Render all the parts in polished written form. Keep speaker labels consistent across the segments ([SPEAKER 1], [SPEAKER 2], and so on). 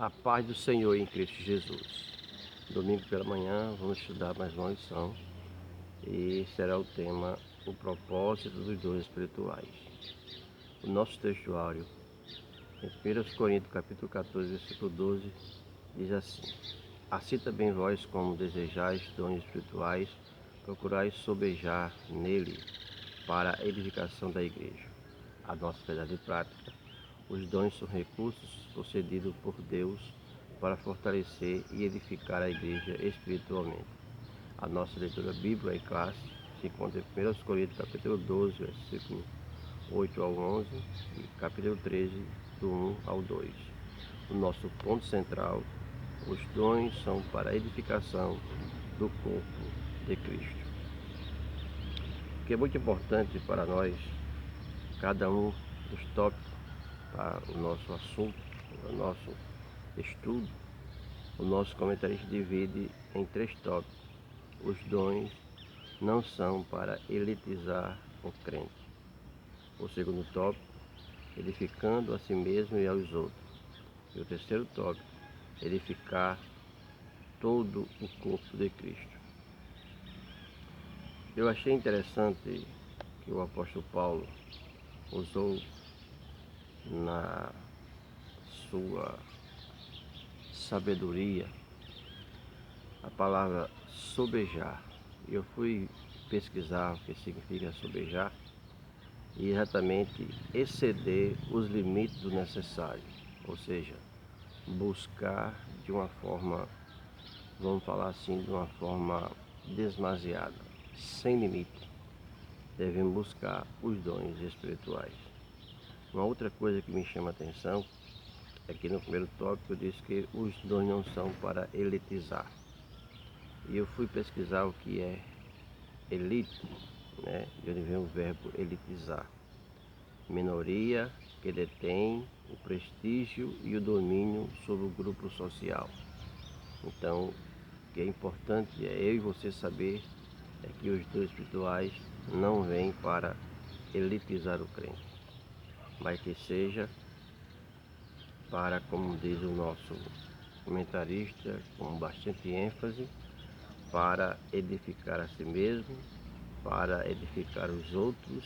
[SPEAKER 1] A paz do Senhor em Cristo Jesus. Domingo pela manhã vamos estudar mais uma lição e será o tema o propósito dos dons espirituais. O nosso textuário em 1 Coríntios capítulo 14, versículo 12 diz assim: assim também vós, como desejais dons espirituais, procurais sobejar nele para a edificação da igreja. A nossa verdade prática: os dons são recursos concedidos por Deus para fortalecer e edificar a igreja espiritualmente. A nossa leitura bíblica em classe se encontra em 1 Coríntios capítulo 12, versículo 8 ao 11 e capítulo 13, do 1 ao 2. O nosso ponto central: os dons são para a edificação do corpo de Cristo. O que é muito importante para nós, cada um dos tópicos para o nosso assunto, para o nosso estudo, o nosso comentarista divide em 3 tópicos. Os dons não são para elitizar o crente. O segundo tópico: edificando a si mesmo e aos outros. E o terceiro tópico: edificar todo o corpo de Cristo. Eu achei interessante que o apóstolo Paulo usou na sua sabedoria a palavra sobejar. Eu fui pesquisar o que significa sobejar e exatamente exceder os limites do necessário, ou seja, buscar de uma forma, vamos falar assim, de uma forma demasiada, sem limite. Devemos buscar os dons espirituais. Uma outra coisa que me chama a atenção é que no primeiro tópico diz que os dons não são para elitizar. E eu fui pesquisar o que é elite, né? De onde vem o verbo elitizar. Minoria que detém o prestígio e o domínio sobre o grupo social. Então, o que é importante é eu e você saber é que os dons espirituais não vêm para elitizar o crente, mas que seja para, como diz o nosso comentarista, com bastante ênfase, para edificar a si mesmo, para edificar os outros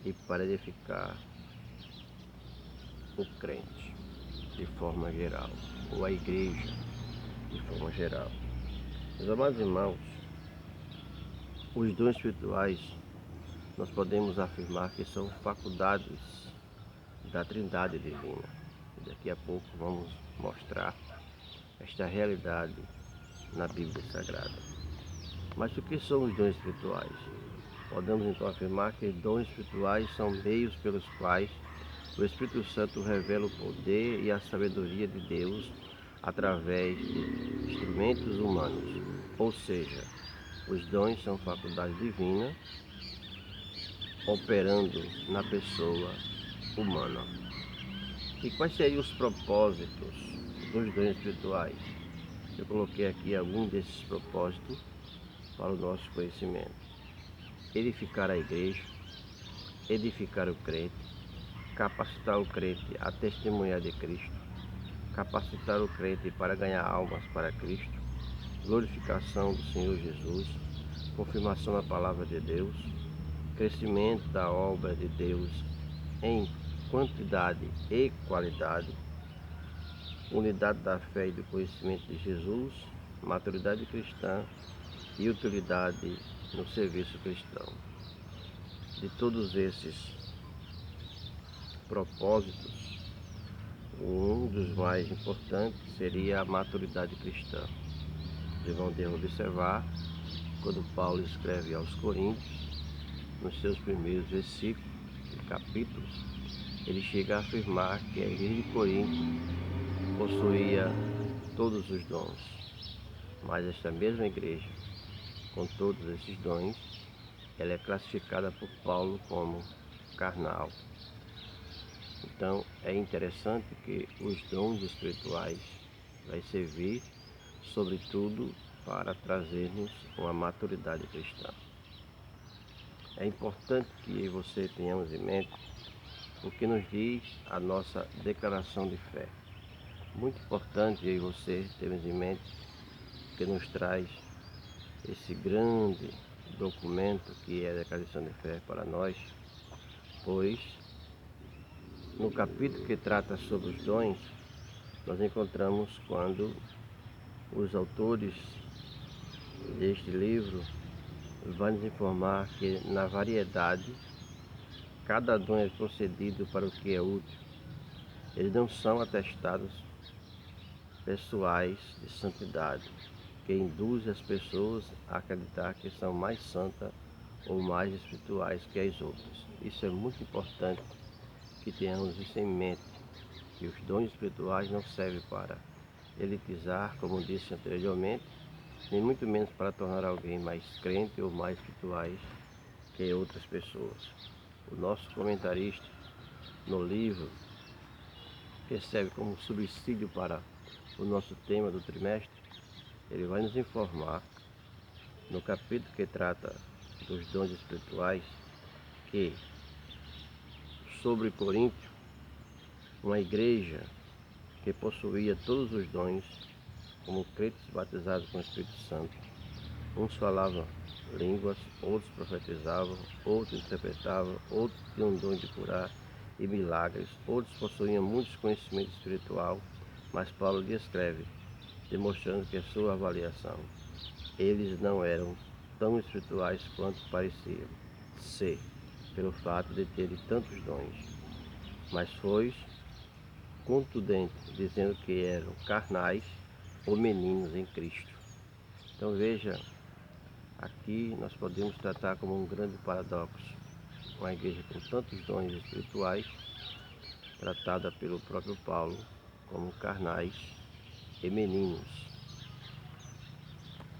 [SPEAKER 1] e para edificar o crente de forma geral, ou a igreja de forma geral. Meus amados irmãos, os dons espirituais nós podemos afirmar que são faculdades da Trindade Divina. E daqui a pouco vamos mostrar esta realidade na Bíblia Sagrada. Mas o que são os dons espirituais? Podemos então afirmar que dons espirituais são meios pelos quais o Espírito Santo revela o poder e a sabedoria de Deus através de instrumentos humanos. Ou seja, os dons são faculdades divinas operando na pessoa humana. E quais seriam os propósitos dos dons espirituais? Eu coloquei aqui alguns desses propósitos para o nosso conhecimento: edificar a igreja, edificar o crente, capacitar o crente a testemunhar de Cristo, capacitar o crente para ganhar almas para Cristo, glorificação do Senhor Jesus, confirmação da palavra de Deus, crescimento da obra de Deus em quantidade e qualidade, unidade da fé e do conhecimento de Jesus, maturidade cristã e utilidade no serviço cristão. De todos esses propósitos, um dos mais importantes seria a maturidade cristã. Vocês vão ter que observar quando Paulo escreve aos Coríntios, nos seus primeiros versículos e capítulos, ele chega a afirmar que a igreja de Corinto possuía todos os dons, mas esta mesma igreja, com todos esses dons, ela é classificada por Paulo como carnal. Então é interessante que os dons espirituais vai servir sobretudo para trazer-nos uma maturidade cristã. É importante que você tenhamos em mente o que nos diz a nossa declaração de fé. Muito importante eu e você termos em mente que nos traz esse grande documento que é a declaração de fé para nós, pois no capítulo que trata sobre os dons, nós encontramos quando os autores deste livro vão nos informar que na variedade, cada dom é concedido para o que é útil. Eles não são atestados pessoais de santidade, que induzem as pessoas a acreditar que são mais santas ou mais espirituais que as outras. Isso é muito importante que tenhamos isso em mente, que os dons espirituais não servem para elitizar, como disse anteriormente, nem muito menos para tornar alguém mais crente ou mais espirituais que outras pessoas. O nosso comentarista no livro, que serve como subsídio para o nosso tema do trimestre, ele vai nos informar no capítulo que trata dos dons espirituais que sobre Coríntio, uma igreja que possuía todos os dons, como crentes batizados com o Espírito Santo, uns falavam línguas, outros profetizavam, outros interpretavam, outros tinham o dom de curar e milagres, outros possuíam muitos conhecimentos espiritual, mas Paulo lhe escreve, demonstrando que a sua avaliação, eles não eram tão espirituais quanto pareciam ser, pelo fato de terem tantos dons, mas foi contundente, dizendo que eram carnais ou meninos em Cristo. Então veja, aqui nós podemos tratar como um grande paradoxo, uma igreja com tantos dons espirituais, tratada pelo próprio Paulo como carnais e meninos.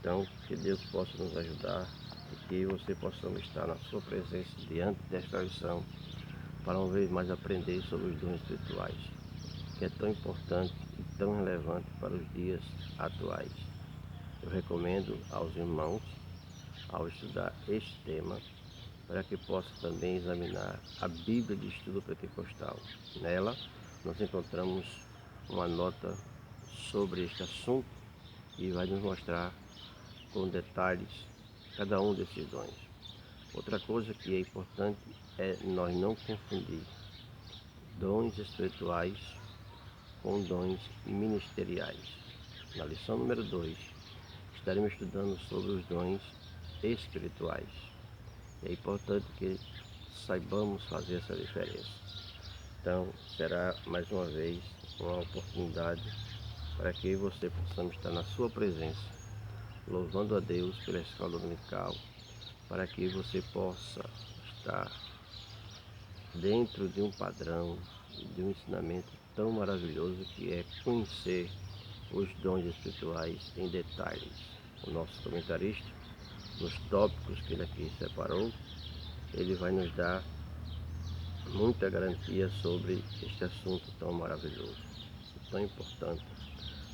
[SPEAKER 1] Então, que Deus possa nos ajudar e que você possa estar na sua presença diante desta lição para uma vez mais aprender sobre os dons espirituais, que é tão importante e tão relevante para os dias atuais. Eu recomendo aos irmãos, ao estudar este tema, para que possa também examinar a Bíblia de Estudo Pentecostal. Nela, nós encontramos uma nota sobre este assunto e vai nos mostrar com detalhes cada um desses dons. Outra coisa que é importante é nós não confundir dons espirituais com dons ministeriais. Na lição número 2, estaremos estudando sobre os dons espirituais. É importante que saibamos fazer essa diferença. Então, será mais uma vez uma oportunidade para que você possamos estar na sua presença, louvando a Deus pela escola dominical, para que você possa estar dentro de um padrão, de um ensinamento tão maravilhoso que é conhecer os dons espirituais em detalhes. O nosso comentarista, nos tópicos que ele aqui separou, ele vai nos dar muita garantia sobre este assunto tão maravilhoso, tão importante,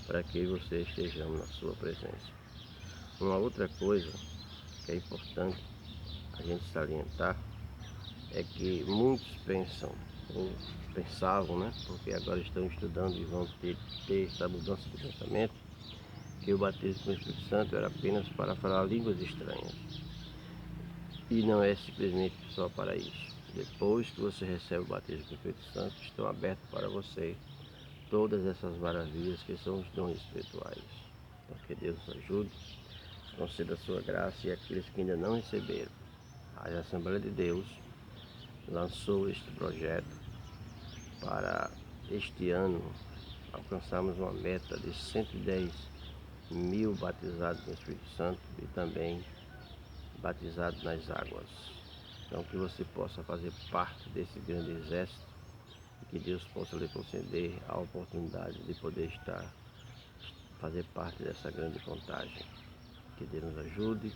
[SPEAKER 1] para que você estejamos na sua presença. Uma outra coisa que é importante a gente salientar é que muitos pensam, ou pensavam, né, porque agora estão estudando e vão ter essa mudança de pensamento, que o batismo com o Espírito Santo era apenas para falar línguas estranhas. E não é simplesmente só para isso. Depois que você recebe o batismo com o Espírito Santo, estão abertos para você todas essas maravilhas que são os dons espirituais. Então que Deus nos ajude, conceda a sua graça e aqueles que ainda não receberam. A Assembleia de Deus lançou este projeto para este ano alcançarmos uma meta de 110 mil batizados no Espírito Santo e também batizados nas águas. Então que você possa fazer parte desse grande exército e que Deus possa lhe conceder a oportunidade de poder fazer parte dessa grande contagem. Que Deus nos ajude,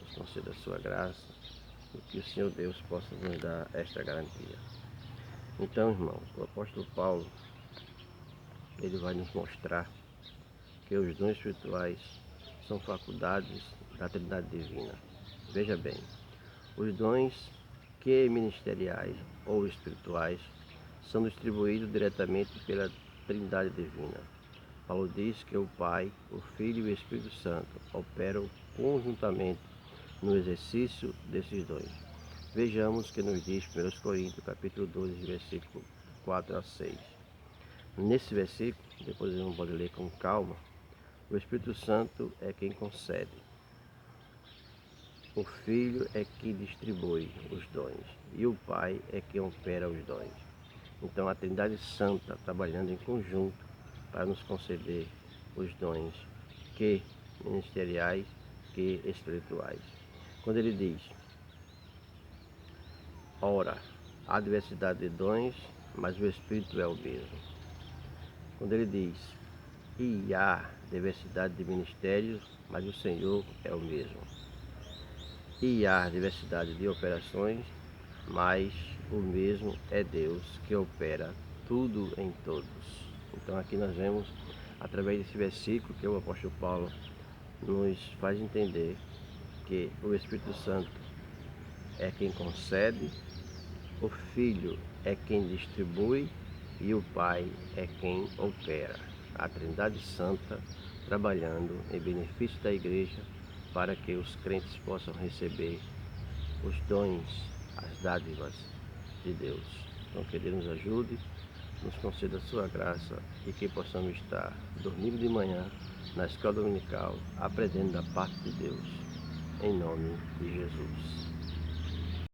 [SPEAKER 1] nos conceda a sua graça e que o Senhor Deus possa nos dar esta garantia. Então, irmãos, o apóstolo Paulo, ele vai nos mostrar que os dons espirituais são faculdades da Trindade Divina. Veja bem, os dons que ministeriais ou espirituais são distribuídos diretamente pela Trindade Divina. Paulo diz que o Pai, o Filho e o Espírito Santo operam conjuntamente no exercício desses dons. Vejamos que nos diz 1 Coríntios, capítulo 12, versículo 4 a 6. Nesse versículo, depois a gente pode ler com calma, o Espírito Santo é quem concede. O Filho é quem distribui os dons e o Pai é quem opera os dons. Então a Trindade Santa trabalhando em conjunto para nos conceder os dons, que ministeriais, que espirituais. Quando ele diz, ora, há diversidade de dons, mas o Espírito é o mesmo. Quando ele diz, e há diversidade de ministérios, mas o Senhor é o mesmo. E há diversidade de operações, mas o mesmo é Deus que opera tudo em todos. Então aqui nós vemos, através desse versículo, que o apóstolo Paulo nos faz entender que o Espírito Santo é quem concede, o Filho é quem distribui e o Pai é quem opera. A Trindade Santa trabalhando em benefício da Igreja para que os crentes possam receber os dons, as dádivas de Deus. Então que Deus nos ajude, nos conceda a sua graça e que possamos estar domingo de manhã na escola dominical aprendendo da parte de Deus. Em nome de Jesus.